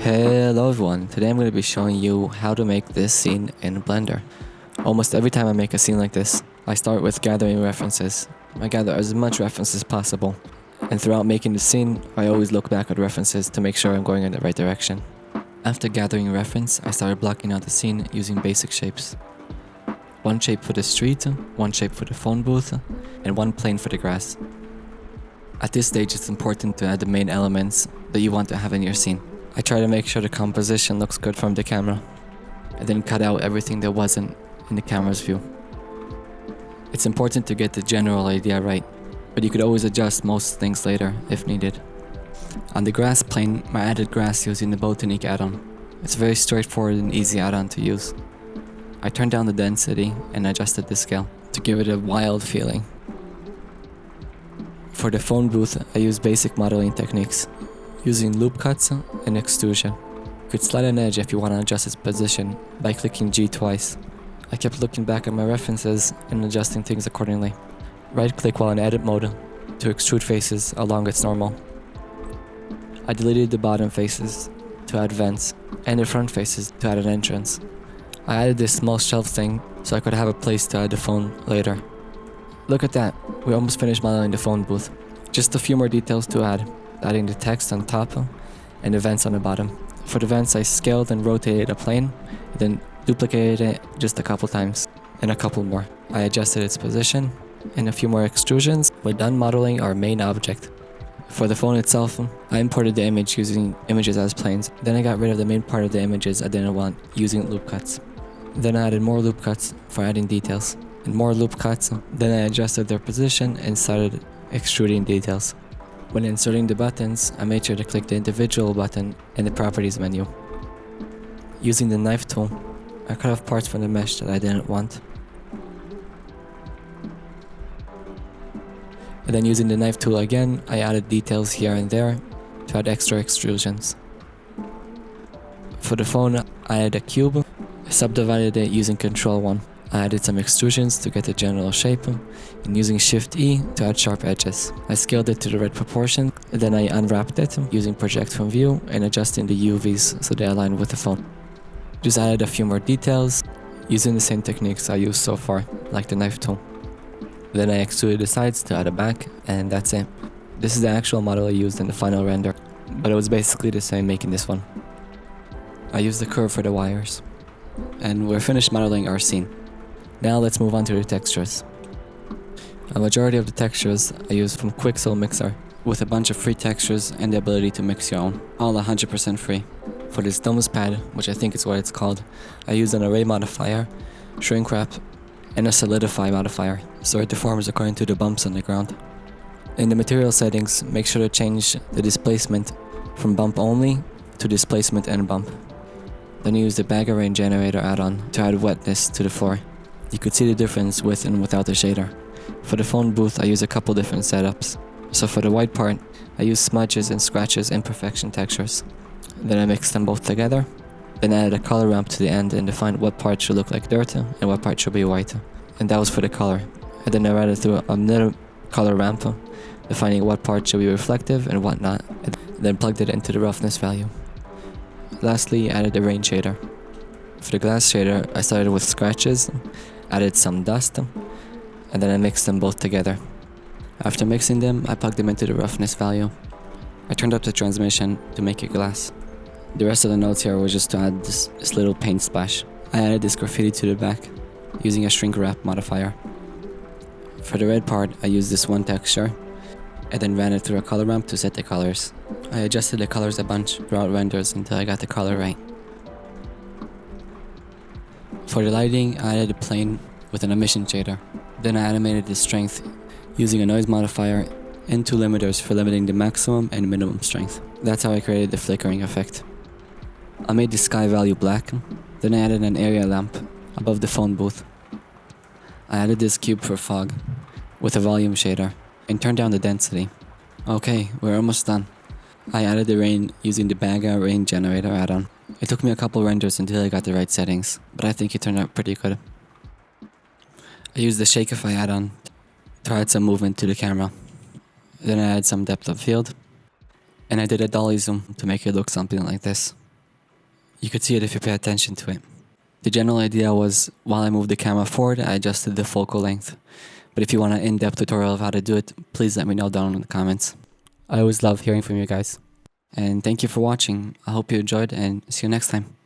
Hello everyone, today I'm going to be showing you how to make this scene in Blender. Almost every time I make a scene like this, I start with gathering references. I gather as much references as possible, and throughout making the scene, I always look back at references to make sure I'm going in the right direction. After gathering a reference, I started blocking out the scene using basic shapes. One shape for the street, one shape for the phone booth, and one plane for the grass. At this stage, it's important to add the main elements that you want to have in your scene. I try to make sure the composition looks good from the camera, and then cut out everything that wasn't in the camera's view. It's important to get the general idea right, but you could always adjust most things later if needed. On the grass plane, I added grass using the Botanique add-on. It's a very straightforward and easy add-on to use. I turned down the density and adjusted the scale to give it a wild feeling. For the phone booth, I used basic modeling techniques, using loop cuts and extrusion. You could slide an edge if you want to adjust its position by clicking G twice. I kept looking back at my references and adjusting things accordingly. Right click while in edit mode to extrude faces along its normal. I deleted the bottom faces to add vents and the front faces to add an entrance. I added this small shelf thing so I could have a place to add the phone later. Look at that, we almost finished modeling the phone booth. Just a few more details to add, adding the text on top and the vents on the bottom. For the vents, I scaled and rotated a plane, and then duplicated it just a couple times, and a couple more. I adjusted its position, and a few more extrusions. We're done modeling our main object. For the phone itself, I imported the image using images as planes. Then I got rid of the main part of the images I didn't want using loop cuts. Then I added more loop cuts for adding details, and more loop cuts. Then I adjusted their position and started extruding details. When inserting the buttons, I made sure to click the individual button in the properties menu. Using the knife tool, I cut off parts from the mesh that I didn't want. And then using the knife tool again, I added details here and there to add extra extrusions. For the phone, I added a cube, subdivided it using Ctrl 1. I added some extrusions to get the general shape, and using Shift E to add sharp edges. I scaled it to the right proportion, and then I unwrapped it using Project from View and adjusting the UVs so they align with the phone. Just added a few more details, using the same techniques I used so far, like the knife tool. Then I extruded the sides to add a back, and that's it. This is the actual model I used in the final render, but it was basically the same making this one. I used the curve for the wires. And we're finished modeling our scene. Now let's move on to the textures. A majority of the textures I use from Quixel Mixer, with a bunch of free textures and the ability to mix your own, all 100% free. For this domes pad, which I think is what it's called, I used an array modifier, shrink wrap, and a solidify modifier, so it deforms according to the bumps on the ground. In the material settings, make sure to change the displacement from bump only to displacement and bump. Then use the bag array generator add-on to add wetness to the floor. You could see the difference with and without the shader. For the phone booth, I use a couple different setups. So for the white part, I use smudges and scratches imperfection textures. Then I mixed them both together. Then I added a color ramp to the end and defined what part should look like dirt and what part should be white. And that was for the color. And then I ran it through another color ramp, defining what part should be reflective and what not. And then plugged it into the roughness value. Lastly, added the rain shader. For the glass shader, I started with scratches, added some dust, and then I mixed them both together. After mixing them, I plugged them into the roughness value. I turned up the transmission to make it glass. The rest of the notes here was just to add this little paint splash. I added this graffiti to the back, using a shrink wrap modifier. For the red part, I used this one texture, and then ran it through a color ramp to set the colors. I adjusted the colors a bunch throughout renders until I got the color right. For the lighting, I added a plane with an emission shader. Then I animated the strength using a noise modifier and two limiters for limiting the maximum and minimum strength. That's how I created the flickering effect. I made the sky value black, then I added an area lamp above the phone booth. I added this cube for fog with a volume shader and turned down the density. Okay, we're almost done. I added the rain using the Baga rain generator add-on. It took me a couple renders until I got the right settings, but I think it turned out pretty good. I used the Shakeify add-on to add some movement to the camera. Then I add some depth of field, and I did a dolly zoom to make it look something like this. You could see it if you pay attention to it. The general idea was, while I moved the camera forward, I adjusted the focal length. But if you want an in-depth tutorial of how to do it, please let me know down in the comments. I always love hearing from you guys. And thank you for watching. I hope you enjoyed, and see you next time.